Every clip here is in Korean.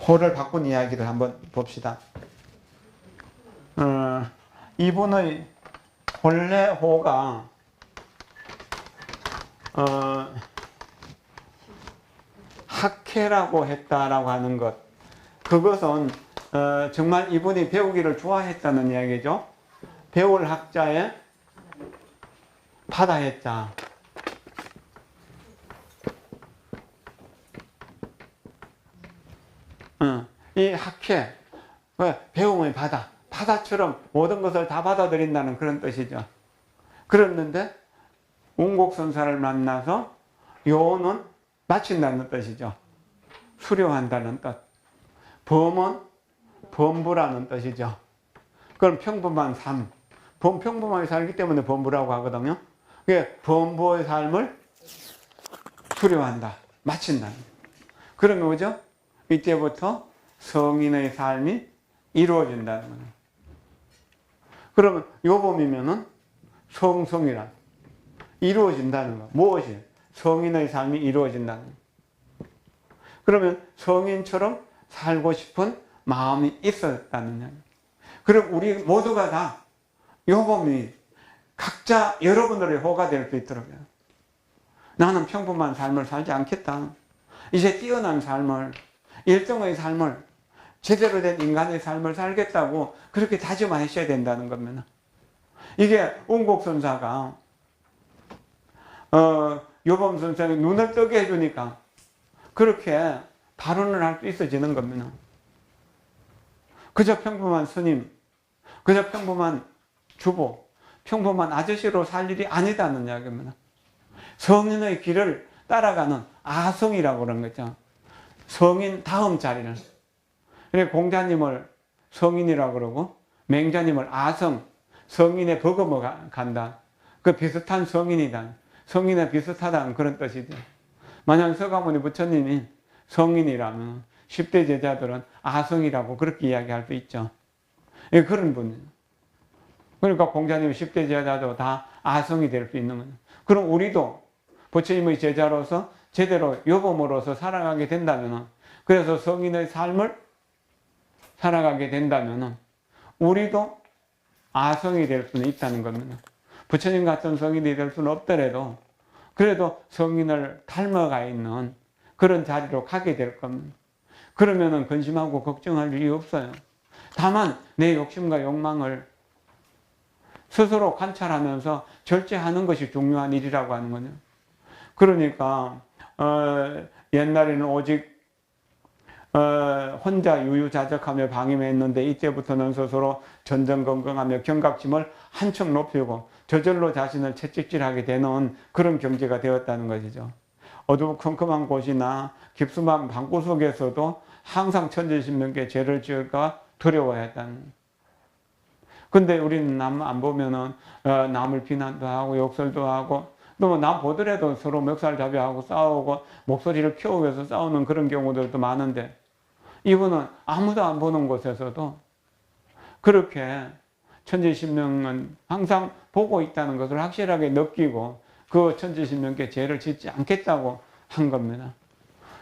호를 바꾼 이야기를 한번 봅시다. 이분의 본래 호가 학회라고 했다라고 하는 것, 그것은 정말 이분이 배우기를 좋아했다는 이야기죠. 배울 학자의 바다했자. 이 학회, 배움의 바다, 바다처럼 모든 것을 다 받아들인다는 그런 뜻이죠. 그랬는데 운곡선사를 만나서 요는 마친다는 뜻이죠. 수료한다는 뜻. 범은 범부라는 뜻이죠. 그럼 평범한 삶, 평범하게 살기 때문에 범부라고 하거든요. 그게 범부의 삶을 수료한다, 마친다. 그러면 뭐죠? 이때부터 성인의 삶이 이루어진다는 거예요. 그러면 요범이면은 성성이란 이루어진다는 거. 무엇이? 성인의 삶이 이루어진다는 거. 그러면 성인처럼 살고 싶은 마음이 있었다는 거예요. 그럼 우리 모두가 다 요범이 각자 여러분들의 호가 될 수 있도록 해요. 나는 평범한 삶을 살지 않겠다. 이제 뛰어난 삶을, 일정의 삶을, 제대로 된 인간의 삶을 살겠다고 그렇게 다짐하셔야 된다는 겁니다. 이게 운곡선사가 요범 선생이 눈을 뜨게 해주니까 그렇게 발언을 할 수 있어지는 겁니다. 그저 평범한 스님, 그저 평범한 주보, 평범한 아저씨로 살 일이 아니다는 이야기입니다. 성인의 길을 따라가는 아성이라고 그런 거죠. 성인 다음 자리를. 그래서 공자님을 성인이라고 그러고 맹자님을 아성, 성인의 버금어 간다. 그 비슷한 성인이다. 성인에 비슷하다는 그런 뜻이죠. 만약 서가모니 부처님이 성인이라면 10대 제자들은 아성이라고 그렇게 이야기할 수 있죠. 예, 그런 분이에요. 그러니까 공자님이 10대 제자도 다 아성이 될 수 있는 거예요. 그럼 우리도 부처님의 제자로서 제대로 요범으로서 살아가게 된다면, 그래서 성인의 삶을 살아가게 된다면 우리도 아성이 될 수는 있다는 겁니다. 부처님 같은 성인이 될 수는 없더라도 그래도 성인을 닮아가 있는 그런 자리로 가게 될 겁니다. 그러면은 근심하고 걱정할 일이 없어요. 다만 내 욕심과 욕망을 스스로 관찰하면서 절제하는 것이 중요한 일이라고 하는 거죠. 그러니까 옛날에는 오직 혼자 유유자적하며 방임했는데 이때부터는 스스로 전전긍긍하며 경각심을 한층 높이고 저절로 자신을 채찍질하게 되는 그런 경지가 되었다는 것이죠. 어두컴컴한 곳이나 깊숙한 방구석에서도 항상 천지신명께 죄를 지을까 두려워했다는. 근데 우리는 남 안 보면은 남을 비난도 하고 욕설도 하고 또 남 보더라도 서로 멱살잡이하고 싸우고 목소리를 키우면서 싸우는 그런 경우들도 많은데, 이분은 아무도 안 보는 곳에서도 그렇게 천지신명은 항상 보고 있다는 것을 확실하게 느끼고 그 천지신명께 죄를 짓지 않겠다고 한 겁니다.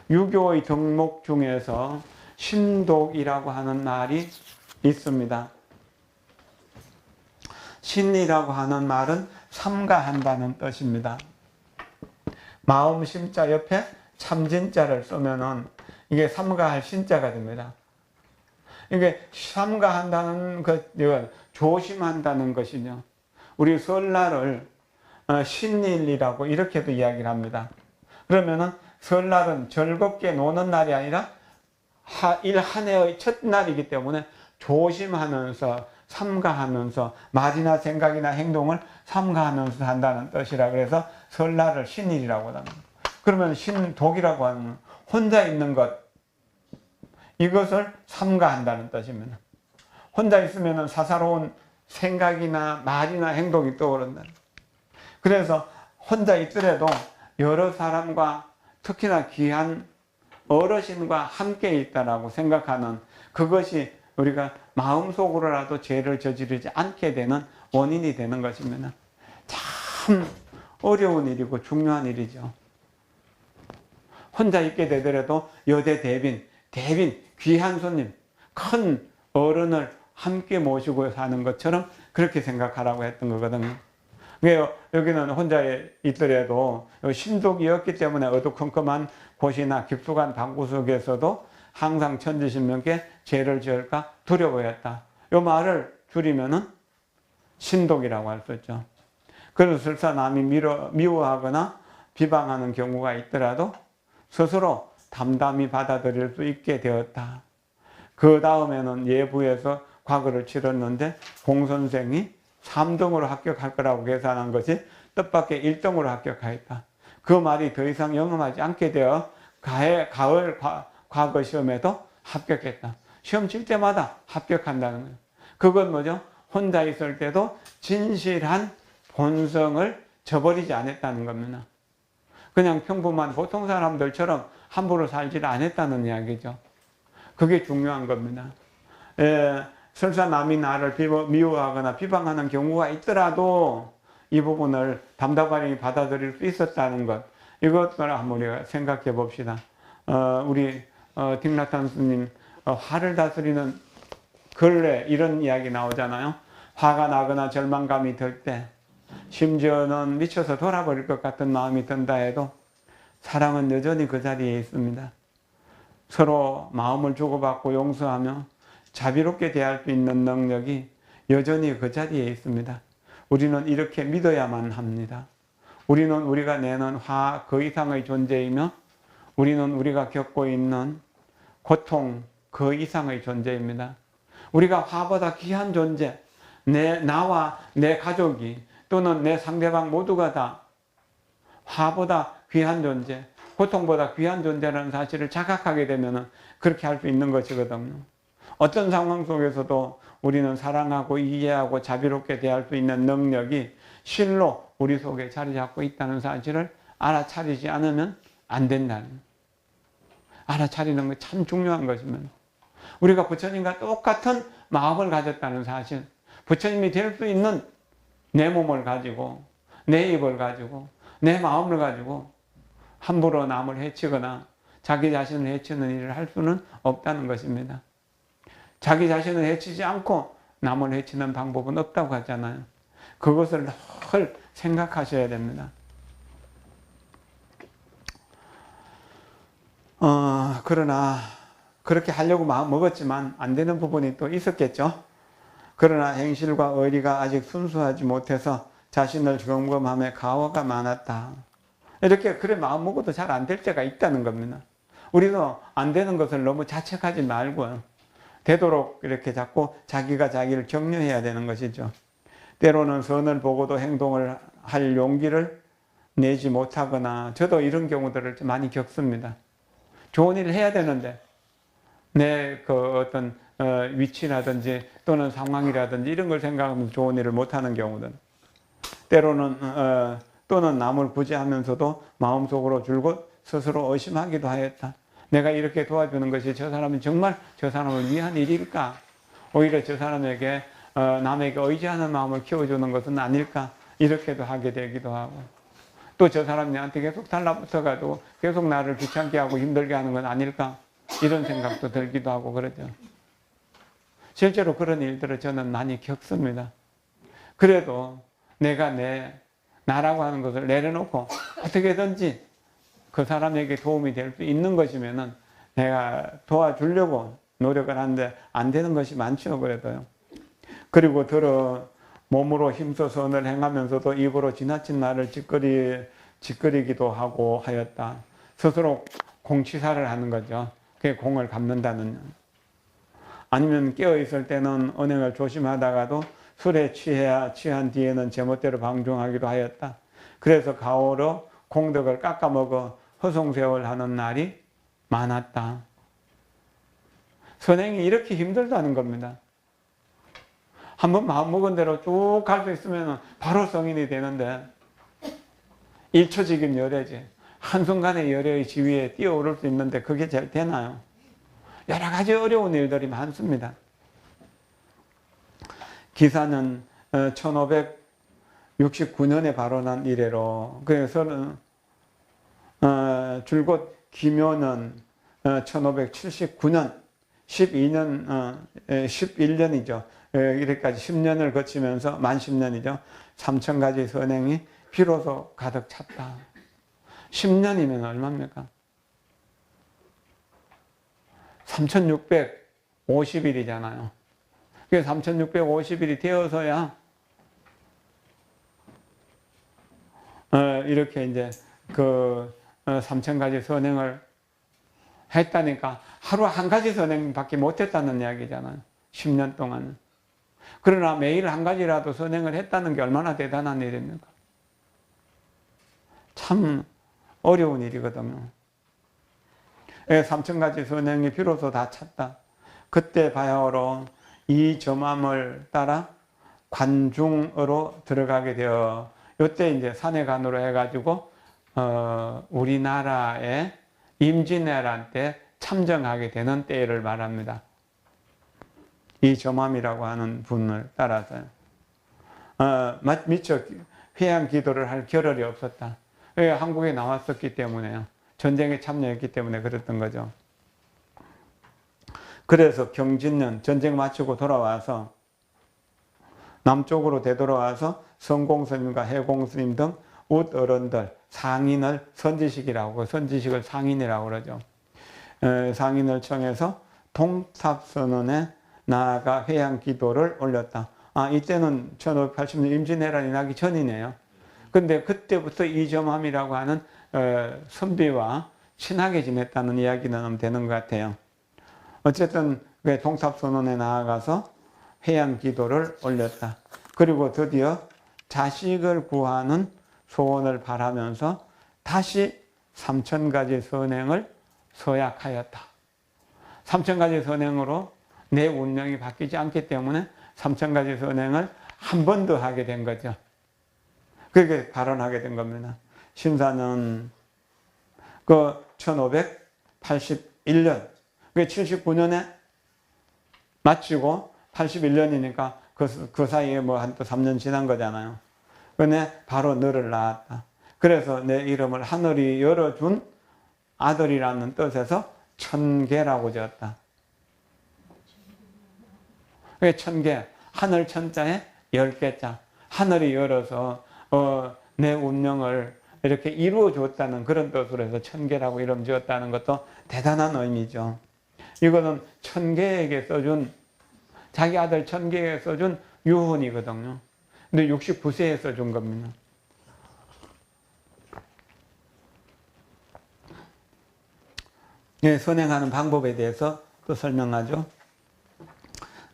유교의 덕목 중에서 신독이라고 하는 말이 있습니다. 신이라고 하는 말은 삼가한다는 뜻입니다. 마음 심자 옆에 참진자를 쓰면은 이게 삼가할 신자가 됩니다. 이게 삼가한다는 것, 조심한다는 것이죠. 우리 설날을 신일이라고 이렇게도 이야기를 합니다. 그러면은 설날은 즐겁게 노는 날이 아니라 한 해의 첫날이기 때문에 조심하면서 삼가하면서 말이나 생각이나 행동을 삼가하면서 한다는 뜻이라 그래서 설날을 신일이라고 합니다. 그러면 신독이라고 하는 혼자 있는 것, 이것을 삼가한다는 뜻입니다. 혼자 있으면 사사로운 생각이나 말이나 행동이 떠오른다. 그래서 혼자 있더라도 여러 사람과 특히나 귀한 어르신과 함께 있다라고 생각하는 그것이 우리가 마음속으로라도 죄를 저지르지 않게 되는 원인이 되는 것입니다. 참 어려운 일이고 중요한 일이죠. 혼자 있게 되더라도 여대 대빈, 귀한 손님, 큰 어른을 함께 모시고 사는 것처럼 그렇게 생각하라고 했던 거거든요. 여기는 혼자 있더라도 신속이었기 때문에 어두컴컴한 곳이나 깊숙한 방구 속에서도 항상 천지신명께 죄를 지을까 두려워했다. 이 말을 줄이면은 신독이라고 할 수 있죠. 그래서 설사 남이 미워하거나 비방하는 경우가 있더라도 스스로 담담히 받아들일 수 있게 되었다. 그 다음에는 예부에서 과거를 치렀는데 공선생이 3등으로 합격할 거라고 계산한 것이 뜻밖의 1등으로 합격하였다. 그 말이 더 이상 영험하지 않게 되어 가을 과거 시험에도 합격했다. 시험 칠 때마다 합격한다는 거예요. 그건 뭐죠? 혼자 있을 때도 진실한 본성을 저버리지 않았다는 겁니다. 그냥 평범한 보통 사람들처럼 함부로 살지를 않았다는 이야기죠. 그게 중요한 겁니다. 설사 남이 나를 미워하거나 비방하는 경우가 있더라도 이 부분을 담담하게 받아들일 수 있었다는 것, 이것을 한번 우리가 생각해 봅시다. 우리 딩라탄 스님 화를 다스리는 근래 이런 이야기 나오잖아요. 화가 나거나 절망감이 들 때, 심지어는 미쳐서 돌아버릴 것 같은 마음이 든다 해도 사랑은 여전히 그 자리에 있습니다. 서로 마음을 주고받고 용서하며 자비롭게 대할 수 있는 능력이 여전히 그 자리에 있습니다. 우리는 이렇게 믿어야만 합니다. 우리는 우리가 내는 화 그 이상의 존재이며 우리는 우리가 겪고 있는 고통 그 이상의 존재입니다. 우리가 화보다 귀한 존재, 나와 내 가족이 또는 내 상대방 모두가 다 화보다 귀한 존재, 고통보다 귀한 존재라는 사실을 자각하게 되면 그렇게 할 수 있는 것이거든요. 어떤 상황 속에서도 우리는 사랑하고 이해하고 자비롭게 대할 수 있는 능력이 실로 우리 속에 자리 잡고 있다는 사실을 알아차리지 않으면 안 된다는, 알아차리는 거 참 중요한 것입니다. 우리가 부처님과 똑같은 마음을 가졌다는 사실, 부처님이 될 수 있는 내 몸을 가지고 내 입을 가지고 내 마음을 가지고 함부로 남을 해치거나 자기 자신을 해치는 일을 할 수는 없다는 것입니다. 자기 자신을 해치지 않고 남을 해치는 방법은 없다고 하잖아요. 그것을 늘 생각하셔야 됩니다. 그러나 그렇게 하려고 마음 먹었지만 안 되는 부분이 또 있었겠죠. 그러나 행실과 의리가 아직 순수하지 못해서 자신을 점검함에 가오가 많았다. 이렇게 그래 마음 먹어도 잘 안 될 때가 있다는 겁니다. 우리도 안 되는 것을 너무 자책하지 말고요. 되도록 이렇게 자꾸 자기가 자기를 격려해야 되는 것이죠. 때로는 선을 보고도 행동을 할 용기를 내지 못하거나, 저도 이런 경우들을 많이 겪습니다. 좋은 일을 해야 되는데 내 그 어떤 위치라든지 또는 상황이라든지 이런 걸 생각하면서 좋은 일을 못하는 경우들, 때로는 또는 남을 구제하면서도 마음속으로 줄곧 스스로 의심하기도 하였다. 내가 이렇게 도와주는 것이 저 사람이 정말 저 사람을 위한 일일까? 오히려 저 사람에게 남에게 의지하는 마음을 키워주는 것은 아닐까? 이렇게도 하게 되기도 하고, 또 저 사람이 나한테 계속 달라붙어가지고 계속 나를 귀찮게 하고 힘들게 하는 건 아닐까? 이런 생각도 들기도 하고 그러죠. 실제로 그런 일들을 저는 많이 겪습니다. 그래도 내가 나라고 하는 것을 내려놓고 어떻게든지 그 사람에게 도움이 될 수 있는 것이면은 내가 도와주려고 노력을 하는데 안 되는 것이 많죠, 그래도요. 그리고 몸으로 힘써 선을 행하면서도 입으로 지나친 말을 짓거리기도 하고 하였다. 스스로 공치사를 하는 거죠. 그게 공을 갚는다는. 아니면 깨어있을 때는 언행을 조심하다가도 술에 취한 뒤에는 제멋대로 방종하기도 하였다. 그래서 가오로 공덕을 깎아먹어 허송세월하는 날이 많았다. 선행이 이렇게 힘들다는 겁니다. 한번 마음먹은 대로 쭉 갈 수 있으면 바로 성인이 되는데, 일초직임 열애지, 한순간에 열애의 지위에 뛰어오를 수 있는데 그게 잘 되나요? 여러 가지 어려운 일들이 많습니다. 기사는 1569년에 발원한 이래로, 그래서 줄곧 기묘는 1579년 12년, 11년이죠. 이렇게까지 10년을 거치면서 만 10년이죠. 3,000가지 선행이 비로소 가득 찼다. 10년이면 얼마입니까? 3,650일이잖아요. 그게 3,650일이 되어서야 이렇게 이제 그 3,000가지 선행을 했다니까 하루 한 가지 선행밖에 못했다는 이야기잖아요. 10년 동안은. 그러나 매일 한 가지라도 선행을 했다는 게 얼마나 대단한 일입니까? 참 어려운 일이거든요. 3,000가지 선행이 비로소 다 찼다. 그때 바야흐로 이 점함을 따라 관중으로 들어가게 되어 이때 이제 산해간으로 해가지고 우리나라의 임진왜란 때 참정하게 되는 때를 말합니다. 이 점함이라고 하는 분을 따라서요. 미처 회양 기도를 할 겨를이 없었다. 한국에 나왔었기 때문에요. 전쟁에 참여했기 때문에 그랬던 거죠. 그래서 경진년 전쟁 마치고 돌아와서 남쪽으로 되돌아와서 성공스님과 해공스님 등 웃어른들 상인을 선지식이라고, 선지식을 상인이라고 그러죠. 상인을 청해서 동탑선언에 나아가 회양 기도를 올렸다. 이때는 1580년 임진왜란이 나기 전이네요. 근데 그때부터 이점함이라고 하는 선비와 친하게 지냈다는 이야기는 되는 것 같아요. 어쨌든 동탑선언에 나아가서 회양 기도를 올렸다. 그리고 드디어 자식을 구하는 소원을 바라면서 다시 3,000가지 선행을 서약하였다. 3,000가지 선행으로 내 운명이 바뀌지 않기 때문에 3,000가지 선행을 한 번 더 하게 된 거죠. 그렇게 발언하게 된 겁니다. 신사는 그 1581년, 79년에 마치고 81년이니까 그 사이에 뭐 한 또 3년 지난 거잖아요. 근데 바로 너를 낳았다. 그래서 내 이름을 하늘이 열어준 아들이라는 뜻에서 천계라고 지었다. 천계, 하늘 천자에 10개자. 하늘이 열어서 내 운명을 이렇게 이루어 줬다는 그런 뜻으로 해서 천계라고 이름 지었다는 것도 대단한 의미죠. 이거는 천계에게 써준, 자기 아들 천계에게 써준 유언이거든요. 근데 69세에 써준 겁니다. 네, 선행하는 방법에 대해서 또 설명하죠.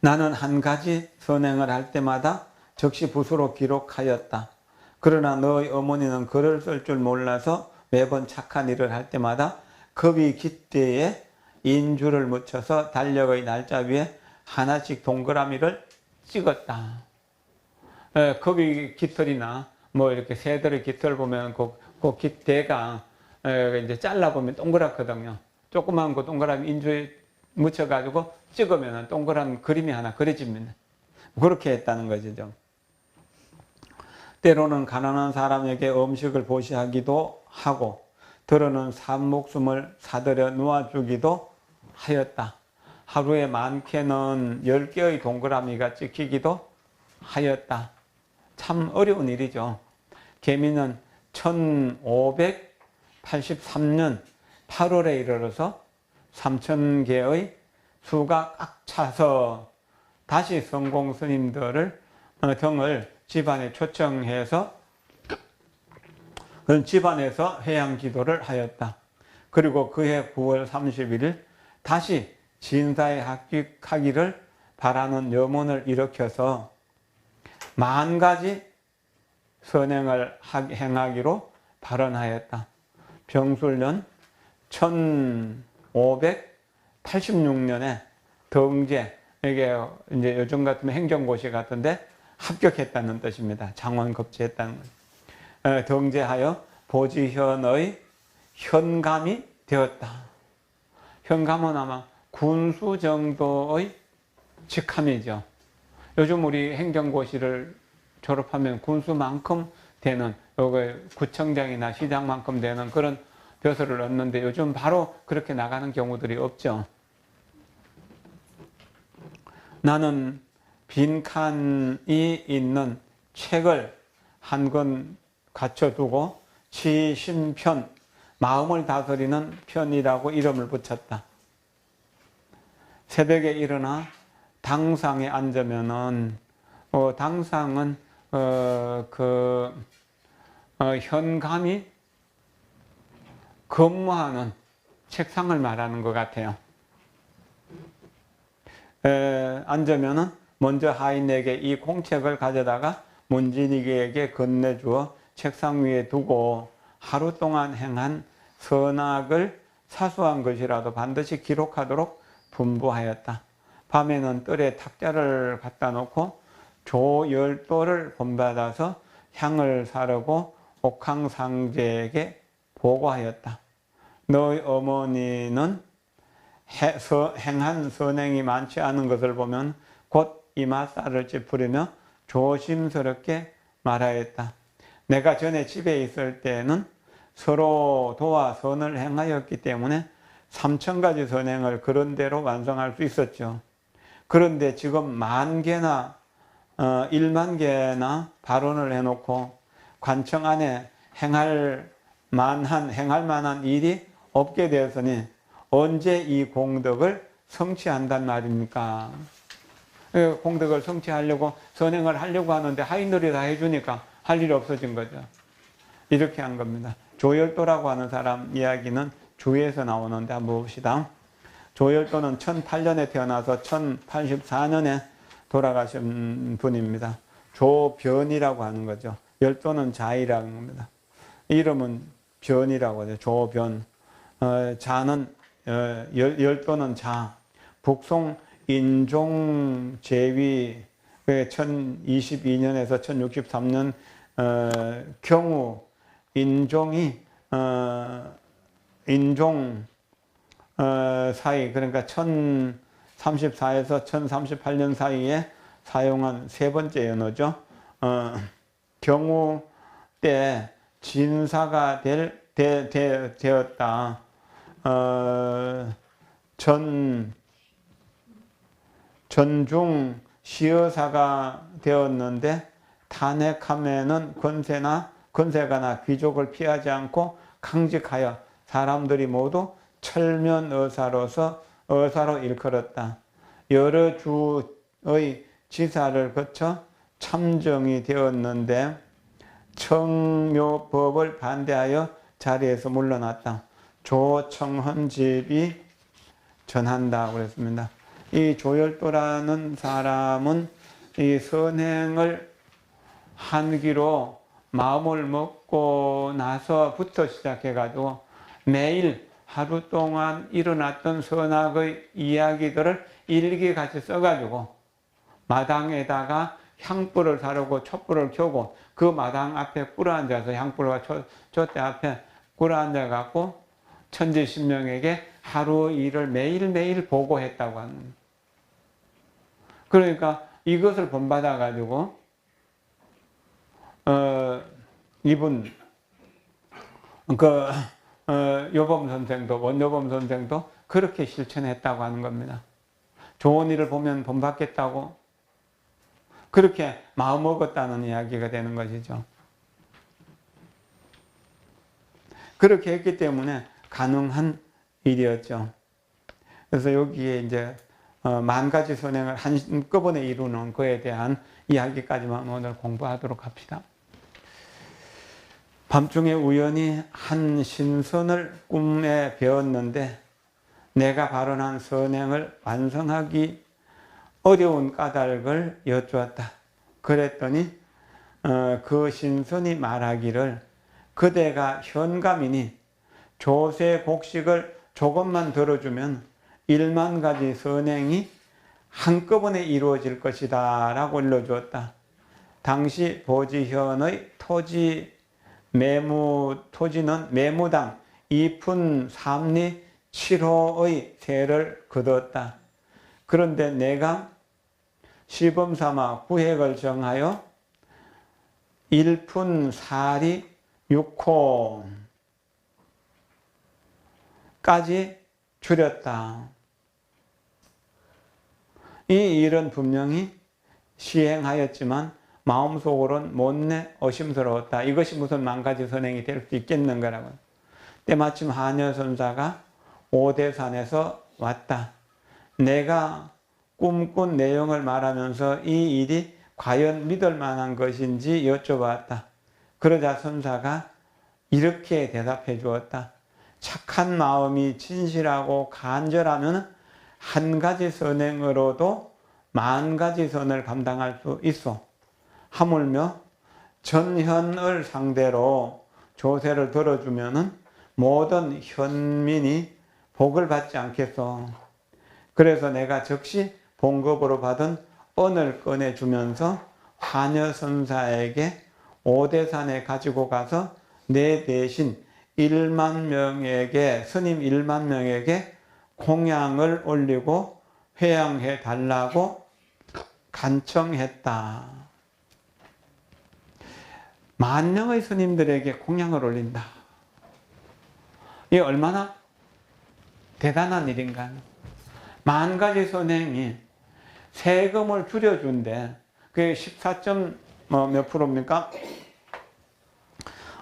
나는 한 가지 선행을 할 때마다 적시 붓으로 기록하였다. 그러나 너의 어머니는 글을 쓸 줄 몰라서 매번 착한 일을 할 때마다 겁이 깃대에 인주를 묻혀서 달력의 날짜 위에 하나씩 동그라미를 찍었다. 겁이 깃털이나 뭐 이렇게 새들의 깃털 보면 그 깃대가 이제 잘라보면 동그랗거든요. 조그만 거 동그라미 인주에 묻혀가지고 찍으면 동그란 그림이 하나 그려집니다. 그렇게 했다는 거죠. 때로는 가난한 사람에게 음식을 보시하기도 하고 들어는 산 목숨을 사들여 놓아주기도 하였다. 하루에 많게는 10개의 동그라미가 찍히기도 하였다. 참 어려운 일이죠. 개미는 1583년 8월에 이르러서 3,000개의 수가 꽉 차서 다시 성공 스님들을 등을 집안에 초청해서 그런 집안에서 회양 기도를 하였다. 그리고 그해 9월 31일 다시 진사에 합격하기를 바라는 염원을 일으켜서 10,000가지 선행을 행하기로 발언하였다. 병술년 1586년에 덩제, 이게 이제 요즘 같으면 행정고시 같은데 합격했다는 뜻입니다. 장원급제했다는 것. 덩제하여 보지현의 현감이 되었다. 현감은 아마 군수 정도의 직함이죠. 요즘 우리 행정고시를 졸업하면 군수만큼 되는, 구청장이나 시장만큼 되는 그런 벼슬을 얻는데 요즘 바로 그렇게 나가는 경우들이 없죠. 나는 빈칸이 있는 책을 한 권 갖춰두고 치심편, 마음을 다스리는 편이라고 이름을 붙였다. 새벽에 일어나 당상에 앉으면은 당상은 현감이 근무하는 책상을 말하는 것 같아요. 앉으면은 먼저 하인에게 이 공책을 가져다가 문진이에게 건네주어 책상 위에 두고 하루 동안 행한 선악을 사소한 것이라도 반드시 기록하도록 분부하였다. 밤에는 뜰에 탁자를 갖다 놓고 조 10도를 본받아서 향을 사르고 옥황상제에게 보고하였다. 너희 어머니는 행한 선행이 많지 않은 것을 보면 곧 이마살을 찌푸리며 조심스럽게 말하였다. 내가 전에 집에 있을 때는 서로 도와 선을 행하였기 때문에 3000가지 선행을 그런대로 완성할 수 있었죠. 그런데 지금 10,000개나 10,000개나 발언을 해놓고 관청 안에 행할 만한 일이 없게 되었으니 언제 이 공덕을 성취한단 말입니까? 공덕을 성취하려고 선행을 하려고 하는데 하인들이 다 해주니까 할 일이 없어진 거죠. 이렇게 한 겁니다. 조열도라고 하는 사람 이야기는 주에서 나오는데 한번 봅시다. 조열도는 1008년에 태어나서 1084년에 돌아가신 분입니다. 조변이라고 하는 거죠. 열도는 자이라는 겁니다. 이름은 변이라고 하죠. 조변. 자는 열도는 자. 북송 인종 제위 1022년에서 1063년 경우 인종이 인종 사이, 그러니까 1034에서 1038년 사이에 사용한 세 번째 연어죠. 경우 때 진사가 되었다. 전중 시여사가 되었는데 탄핵하면은 권세가나 귀족을 피하지 않고 강직하여 사람들이 모두 철면의사로서 의사로 일컬었다. 여러 주의 지사를 거쳐 참정이 되었는데 청묘법을 반대하여 자리에서 물러났다. 조청헌집이 전한다 그랬습니다. 이 조열도라는 사람은 이 선행을 한기로 마음을 먹고 나서부터 시작해가지고 매일 하루 동안 일어났던 선악의 이야기들을 일기같이 써가지고 마당에다가 향불을 사르고 촛불을 켜고 그 마당 앞에 꿇어앉아서 향불과 촛대 앞에 꿇어앉아갖고 천지신명에게 하루 일을 매일매일 보고했다고 하는 거예요. 그러니까 이것을 본받아가지고 이분 요범 선생도 원요범 선생도 그렇게 실천했다고 하는 겁니다. 좋은 일을 보면 본받겠다고 그렇게 마음먹었다는 이야기가 되는 것이죠. 그렇게 했기 때문에 가능한 일이었죠. 그래서 여기에 이제 10,000가지 선행을 한꺼번에 이루는 그에 대한 이야기까지만 오늘 공부하도록 합시다. 밤중에 우연히 한 신선을 꿈에 배웠는데 내가 발언한 선행을 완성하기 어려운 까닭을 여쭈었다. 그랬더니 그 신선이 말하기를 그대가 현감이니 조세 곡식을 조금만 들어주면 10,000가지 선행이 한꺼번에 이루어질 것이다 라고 일러주었다. 당시 보지현의 토지는 매무당 2푼 3리 7호의 세를 거두었다. 그런데 내가 시범삼아 구획을 정하여 1푼 4리 6호까지 줄였다. 이 일은 분명히 시행하였지만 마음속으로는 못내 의심스러웠다. 이것이 무슨 만가지 선행이 될 수 있겠는가라고. 때마침 하녀선사가 오대산에서 왔다. 내가 꿈꾼 내용을 말하면서 이 일이 과연 믿을 만한 것인지 여쭤봤다. 그러자 선사가 이렇게 대답해 주었다. 착한 마음이 진실하고 간절하면 한 가지 선행으로도 만 가지 선을 감당할 수 있어. 하물며 전현을 상대로 조세를 들어주면은 모든 현민이 복을 받지 않겠어. 그래서 내가 즉시 봉급으로 받은 은을 꺼내주면서 화녀선사에게 오대산에 가지고 가서 내 대신 1만 명에게, 스님 1만 명에게 공양을 올리고 회양해 달라고 간청했다. 10,000명의 스님들에게 공양을 올린다. 이게 얼마나 대단한 일인가요? 10,000가지 선행이 세금을 줄여준대. 그게 14몇 프로입니까?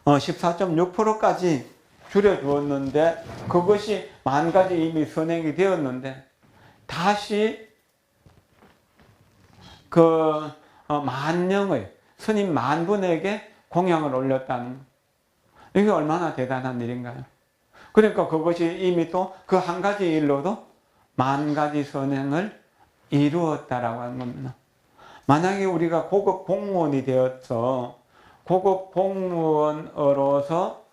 14.6%까지 줄여주었는데, 그것이 10,000가지 이미 선행이 되었는데, 다시 그 10,000명의 스님 10,000분에게 공양을 올렸다는, 이게 얼마나 대단한 일인가요? 그러니까 그것이 이미 또 그 한 가지 일로도 10,000가지 선행을 이루었다라고 하는 겁니다. 만약에 우리가 고급 공무원이 되어서 고급 공무원으로서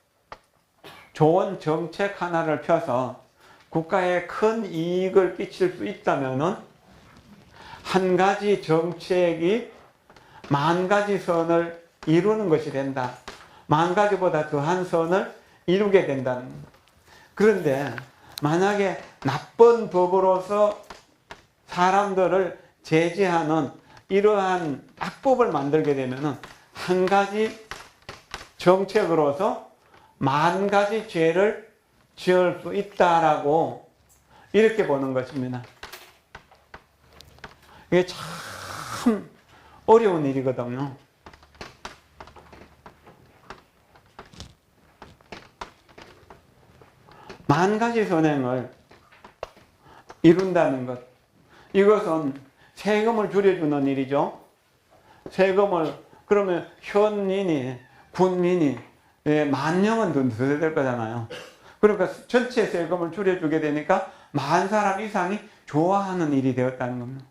좋은 정책 하나를 펴서 국가에 큰 이익을 끼칠 수 있다면은 한 가지 정책이 10,000가지 선을 이루는 것이 된다. 10,000가지보다 더한 선을 이루게 된다는 겁니다. 그런데 만약에 나쁜 법으로서 사람들을 제재하는 이러한 악법을 만들게 되면은 한 가지 정책으로서 10,000가지 죄를 지을 수 있다라고 이렇게 보는 것입니다. 이게 참 어려운 일이거든요. 만 가지 선행을 이룬다는 것. 이것은 세금을 줄여주는 일이죠. 세금을, 그러면 현민이, 군민이 10,000명은 더 써야 될 거잖아요. 그러니까 전체 세금을 줄여주게 되니까 10,000사람 이상이 좋아하는 일이 되었다는 겁니다.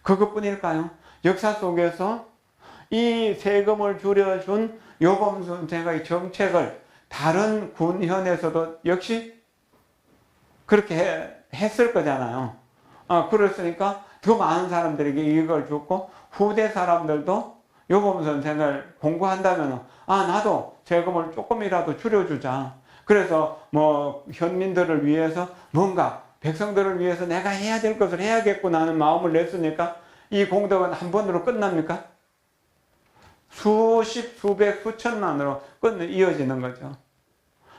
그것뿐일까요? 역사 속에서 이 세금을 줄여준 요범 선생의 정책을 다른 군현에서도 역시 그렇게 했을 거잖아요. 그랬으니까 더 많은 사람들에게 이익을 줬고, 후대 사람들도 요범 선생을 공부한다면 나도 세금을 조금이라도 줄여주자. 그래서 현민들을 위해서 뭔가 백성들을 위해서 내가 해야 될 것을 해야겠구나 하는 마음을 냈으니까 이 공덕은 한 번으로 끝납니까? 수십, 수백, 수천만으로 이어지는 거죠.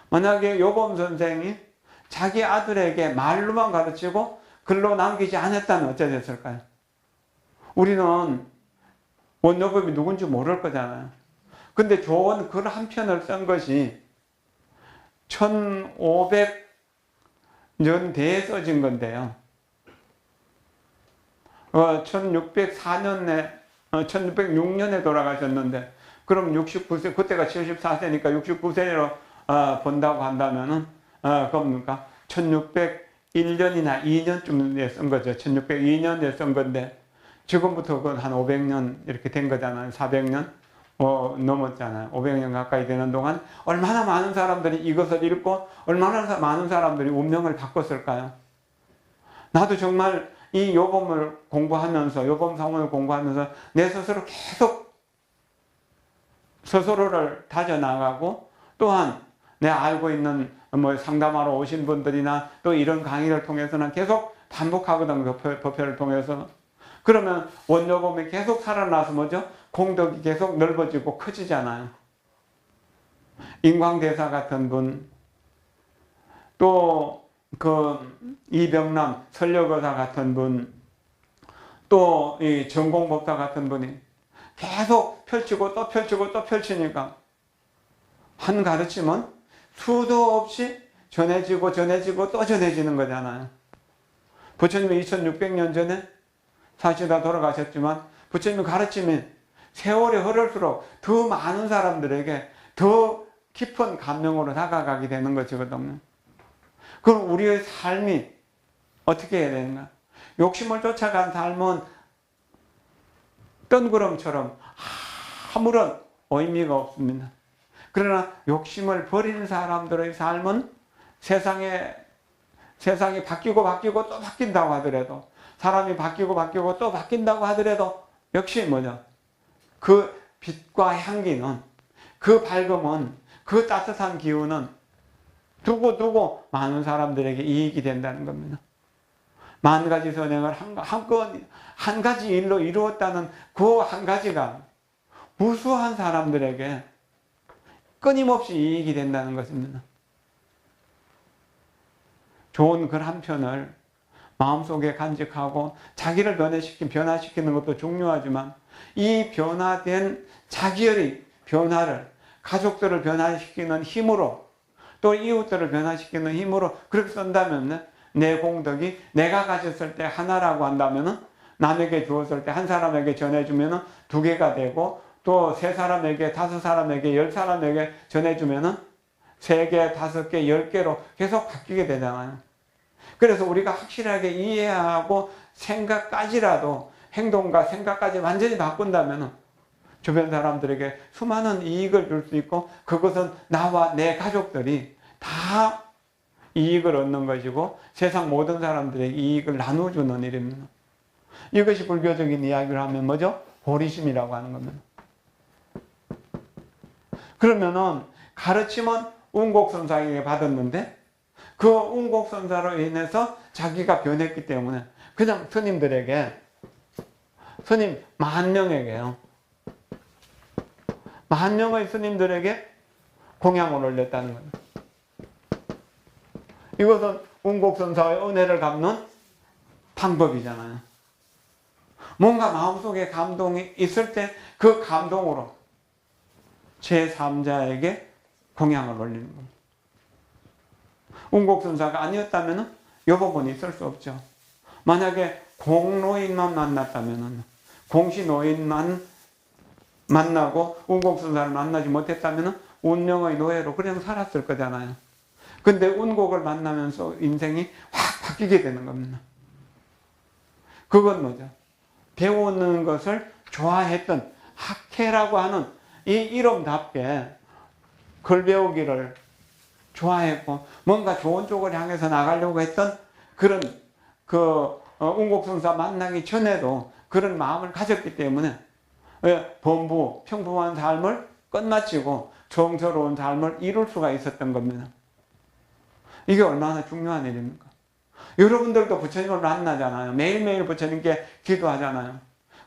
만약에 요범 선생이 자기 아들에게 말로만 가르치고 글로 남기지 않았다면 어찌 됐을까요? 우리는 원요법이 누군지 모를 거잖아요. 근데 좋은 글 한 편을 쓴 것이 1500년대에 써진 건데요. 1604년에 1606년에 돌아가셨는데, 그럼 69세, 그때가 74세니까 69세로 본다고 한다면은 그럽니까? 1601년이나 2년쯤에 쓴 거죠. 1602년에 쓴 건데, 지금부터 한 500년 이렇게 된 거잖아요. 400년 넘었잖아요. 500년 가까이 되는 동안 얼마나 많은 사람들이 이것을 읽고 얼마나 많은 사람들이 운명을 바꿨을까요? 나도 정말 이 요범을 공부하면서, 요범사원을 공부하면서 내 스스로 계속 스스로를 다져나가고, 또한 내가 알고 있는 상담하러 오신 분들이나 또 이런 강의를 통해서는 계속 반복하거든요. 법회를 통해서. 그러면 원요범이 계속 살아나서 뭐죠? 공덕이 계속 넓어지고 커지잖아요. 인광대사 같은 분, 또 이병남 설력의사 같은 분, 또 이 전공법사 같은 분이 계속 펼치고 또 펼치고 또 펼치니까 한 가르침은 수도 없이 전해지고 전해지고 또 전해지는 거잖아요. 부처님이 2600년 전에 사실 다 돌아가셨지만 부처님의 가르침이 세월이 흐를수록 더 많은 사람들에게 더 깊은 감명으로 다가가게 되는 것이거든요. 그럼 우리의 삶이 어떻게 해야 되는가? 욕심을 쫓아간 삶은 뜬구름처럼 아무런 의미가 없습니다. 그러나 욕심을 버리는 사람들의 삶은 세상이 바뀌고 바뀌고 또 바뀐다고 하더라도, 사람이 바뀌고 바뀌고 또 바뀐다고 하더라도 역시 뭐죠? 그 빛과 향기는, 그 밝음은, 그 따뜻한 기운은 두고 많은 사람들에게 이익이 된다는 겁니다. 만 가지 선행을 한 가지 일로 이루었다는 그 한 가지가 무수한 사람들에게 끊임없이 이익이 된다는 것입니다. 좋은 글 한 편을 마음속에 간직하고 자기를 변화시키는 것도 중요하지만, 이 변화된 자기의 변화를 가족들을 변화시키는 힘으로, 또 이웃들을 변화시키는 힘으로 그렇게 쓴다면 내 공덕이 내가 가졌을 때 하나라고 한다면 남에게 주었을 때 한 사람에게 전해주면 2개가 되고, 또 3사람에게 5사람에게 10사람에게 전해주면 3개, 5개, 10개로 계속 바뀌게 되잖아요. 그래서 우리가 확실하게 이해하고 생각까지라도, 행동과 생각까지 완전히 바꾼다면 주변 사람들에게 수많은 이익을 줄 수 있고, 그것은 나와 내 가족들이 다 이익을 얻는 것이고 세상 모든 사람들에게 이익을 나눠주는 일입니다. 이것이 불교적인 이야기를 하면 뭐죠? 보리심이라고 하는 겁니다. 그러면은 가르침은 운곡선사에게 받았는데, 그 운곡선사로 인해서 자기가 변했기 때문에 그냥 스님들에게, 스님 10,000명에게요, 10,000명의 스님들에게 공양을 올렸다는 겁니다. 이것은 운곡선사의 은혜를 갚는 방법이잖아요. 뭔가 마음속에 감동이 있을 때 그 감동으로 제3자에게 공양을 올리는 겁니다. 운곡선사가 아니었다면 이 부분이 있을 수 없죠. 만약에 공노인만 만났다면, 공시노인만 만나고 운곡선사를 만나지 못했다면 운명의 노예로 그냥 살았을 거잖아요. 근데 운곡을 만나면서 인생이 확 바뀌게 되는 겁니다. 그건 뭐죠? 배우는 것을 좋아했던 학회라고 하는 이 이름답게 글 배우기를 좋아했고, 뭔가 좋은 쪽을 향해서 나가려고 했던 그런 운곡선사 만나기 전에도 그런 마음을 가졌기 때문에 평범한 삶을 끝마치고 정서로운 삶을 이룰 수가 있었던 겁니다. 이게 얼마나 중요한 일입니까? 여러분들도 부처님을 만나잖아요. 매일매일 부처님께 기도하잖아요.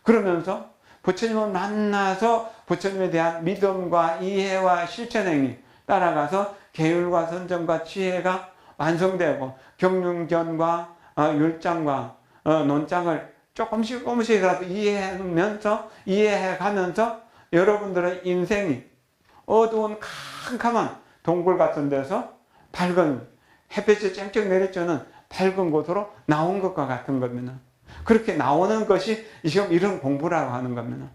그러면서 부처님을 만나서 부처님에 대한 믿음과 이해와 실천행위 따라가서 계율과 선정과 지혜가 완성되고, 경륜견과 율장과 논장을 조금씩이라도 이해해가면서 여러분들의 인생이 어두운 캄캄한 동굴 같은 데서 밝은 햇빛이 쨍쨍 내리쬐는 밝은 곳으로 나온 것과 같은 겁니다. 그렇게 나오는 것이 지금 이런 공부라고 하는 겁니다.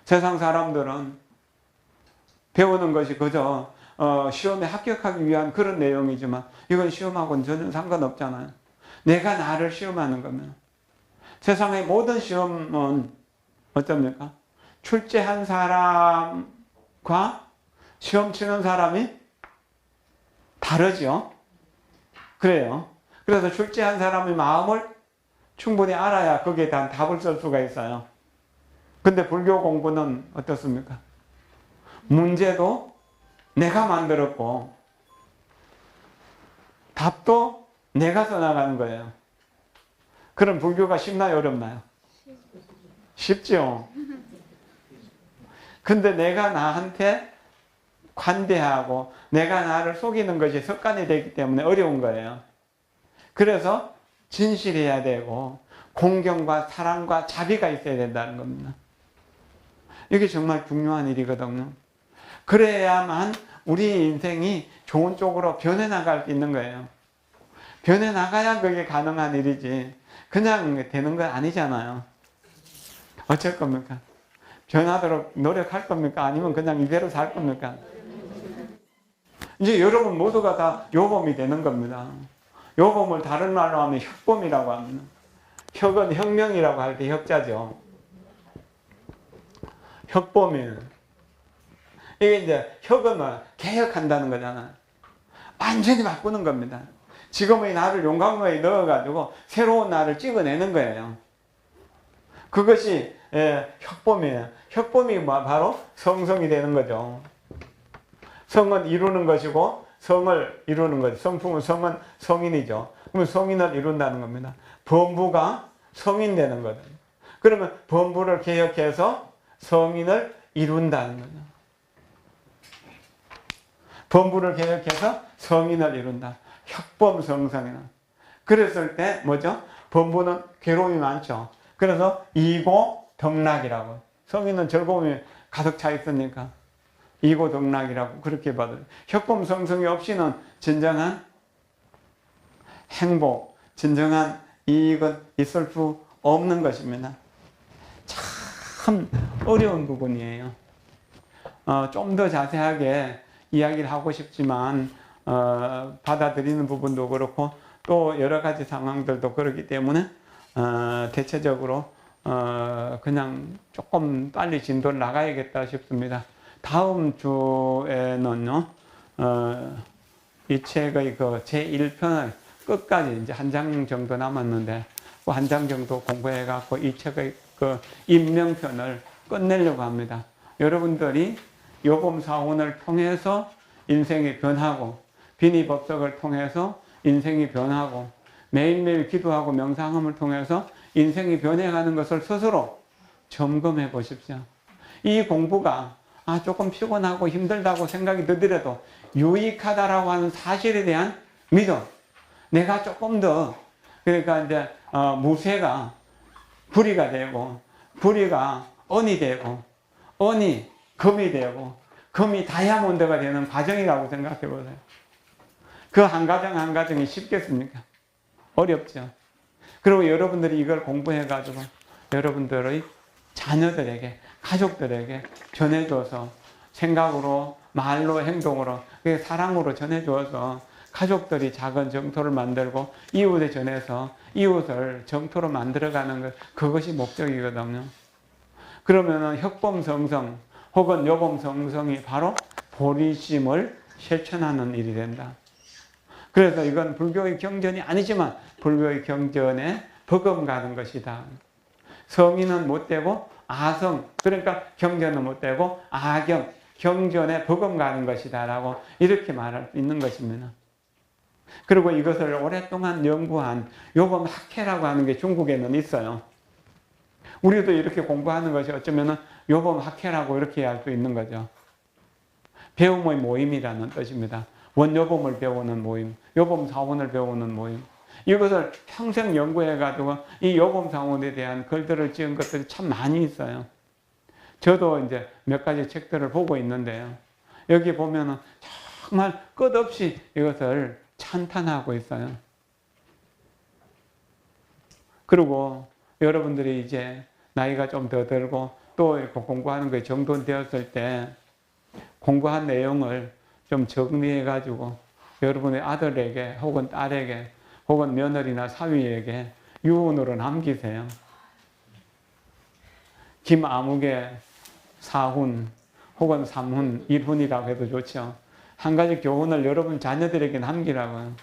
세상 사람들은 배우는 것이 그저 시험에 합격하기 위한 그런 내용이지만, 이건 시험하고는 전혀 상관없잖아요. 내가 나를 시험하는 겁니다. 세상의 모든 시험은 어떻습니까? 출제한 사람과 시험 치는 사람이 다르죠. 그래요. 그래서 출제한 사람의 마음을 충분히 알아야 거기에 대한 답을 쓸 수가 있어요. 근데 불교 공부는 어떻습니까? 문제도 내가 만들었고 답도 내가 써나가는 거예요. 그럼 불교가 쉽나요, 어렵나요? 쉽죠. 근데 내가 나한테 관대하고 내가 나를 속이는 것이 습관이 되기 때문에 어려운 거예요. 그래서 진실해야 되고 공경과 사랑과 자비가 있어야 된다는 겁니다. 이게 정말 중요한 일이거든요. 그래야만 우리 인생이 좋은 쪽으로 변해나갈 수 있는 거예요. 변해나가야 그게 가능한 일이지 그냥 되는 건 아니잖아요. 어쩔 겁니까? 변하도록 노력할 겁니까? 아니면 그냥 이대로 살 겁니까? 이제 여러분 모두가 다 요범이 되는 겁니다. 요범을 다른 말로 하면 혁범이라고 합니다. 혁은 혁명이라고 할 때 혁자죠. 혁범이에요. 이게 이제 혁은 개혁한다는 거잖아요. 완전히 바꾸는 겁니다. 지금의 나를 용광로에 넣어가지고 새로운 나를 찍어내는 거예요. 그것이 혁범이에요. 혁범이 바로 성성이 되는 거죠. 성은 이루는 것이고 성을 이루는 거죠. 성품은 성은 성인이죠. 그러면 성인을 이룬다는 겁니다. 범부가 성인 되는 거죠. 그러면 범부를 개혁해서 성인을 이룬다는 거죠. 범부를 개혁해서 성인을 이룬다. 혁범성성이나. 그랬을 때 뭐죠? 범부는 괴로움이 많죠. 그래서 이고덕락이라고. 성인은 즐거움이 가득 차 있으니까 이고덕락이라고 그렇게 받아요. 혁범성성이 없이는 진정한 행복, 진정한 이익은 있을 수 없는 것입니다. 참 어려운 부분이에요. 좀 더 자세하게 이야기를 하고 싶지만 받아들이는 부분도 그렇고 또 여러 가지 상황들도 그렇기 때문에 대체적으로 그냥 조금 빨리 진도를 나가야겠다 싶습니다. 다음 주에는요, 이 책의 그 제1편을 끝까지 이제 한 장 정도 남았는데 그 한 장 정도 공부해 갖고 이 책의 그 인명편을 끝내려고 합니다. 여러분들이 요범사원을 통해서 인생이 변하고 비니법석을 통해서 인생이 변하고 매일매일 기도하고 명상함을 통해서 인생이 변해가는 것을 스스로 점검해 보십시오. 이 공부가 조금 피곤하고 힘들다고 생각이 들더라도 유익하다라고 하는 사실에 대한 믿음. 내가 조금 더 그러니까 이제 무쇠가 불이가 되고 불이가 은이 되고 은이 금이 되고 금이 다이아몬드가 되는 과정이라고 생각해 보세요. 그 한 가정 한 가정이 쉽겠습니까? 어렵죠. 그리고 여러분들이 이걸 공부해 가지고 여러분들의 자녀들에게 가족들에게 전해줘서 생각으로 말로 행동으로 사랑으로 전해줘서 가족들이 작은 정토를 만들고 이웃에 전해서 이웃을 정토로 만들어가는 것 그것이 목적이거든요. 그러면은 혁범성성 혹은 요범성성이 바로 보리심을 실천하는 일이 된다. 그래서 이건 불교의 경전이 아니지만 불교의 경전에 버금가는 것이다. 성인은 못되고 아성 그러니까 경전은 못되고 아경 경전에 버금가는 것이다 라고 이렇게 말할 수 있는 것입니다. 그리고 이것을 오랫동안 연구한 요범학회라고 하는 게 중국에는 있어요. 우리도 이렇게 공부하는 것이 어쩌면 요범학회라고 이렇게 할 수 있는 거죠. 배움의 모임이라는 뜻입니다. 원요범을 배우는 모임, 요범사원을 배우는 모임. 이것을 평생 연구해가지고 이 요범사원에 대한 글들을 지은 것들이 참 많이 있어요. 저도 이제 몇 가지 책들을 보고 있는데요. 여기 보면은 정말 끝없이 이것을 찬탄하고 있어요. 그리고 여러분들이 이제 나이가 좀 더 들고 또 공부하는 거에 정돈되었을 때 공부한 내용을 좀 정리해 가지고 여러분의 아들에게 혹은 딸에게 혹은 며느리나 사위에게 유언으로 남기세요. 김아무개 4훈 혹은 3훈, 1훈이라고 해도 좋죠. 한 가지 교훈을 여러분 자녀들에게 남기라고요.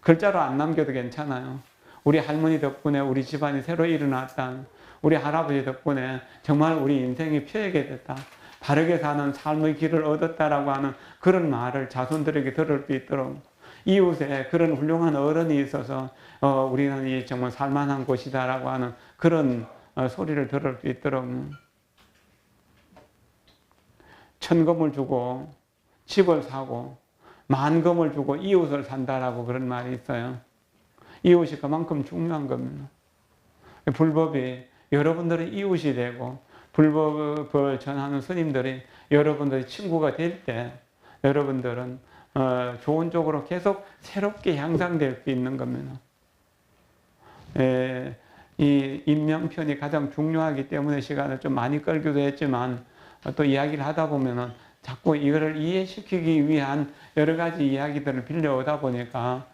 글자로 안 남겨도 괜찮아요. 우리 할머니 덕분에 우리 집안이 새로 일어났다. 우리 할아버지 덕분에 정말 우리 인생이 펴게 됐다. 바르게 사는 삶의 길을 얻었다라고 하는 그런 말을 자손들에게 들을 수 있도록 이웃에 그런 훌륭한 어른이 있어서 우리는 이 정말 살만한 곳이다라고 하는 그런 소리를 들을 수 있도록 천금을 주고 집을 사고 만금을 주고 이웃을 산다라고 그런 말이 있어요. 이웃이 그만큼 중요한 겁니다. 불법이 여러분들의 이웃이 되고 불법을 전하는 스님들이 여러분들의 친구가 될 때 여러분들은 좋은 쪽으로 계속 새롭게 향상될 수 있는 겁니다. 이 인명편이 가장 중요하기 때문에 시간을 좀 많이 끌기도 했지만 또 이야기를 하다 보면은 자꾸 이거를 이해시키기 위한 여러 가지 이야기들을 빌려오다 보니까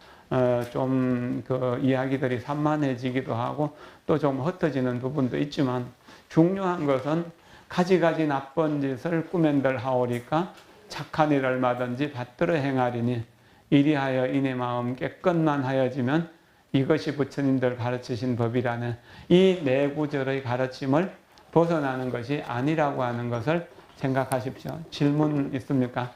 좀 그 이야기들이 산만해지기도 하고 또 좀 흩어지는 부분도 있지만 중요한 것은 가지가지 나쁜 짓을 꾸면들 하오리까 착한 일 얼마든지 받들어 행하리니 이리하여 이내 마음 깨끗만 하여지면 이것이 부처님들 가르치신 법이라는 이 네 구절의 가르침을 벗어나는 것이 아니라고 하는 것을 생각하십시오. 질문 있습니까?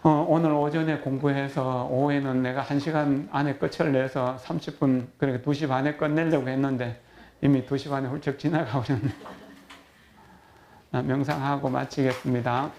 오늘 오전에 공부해서 오후에는 내가 1시간 안에 끝을 내서 30분, 그러니까 2시 반에 끝내려고 했는데 이미 2시 반에 훌쩍 지나가고 있는데 명상하고 마치겠습니다.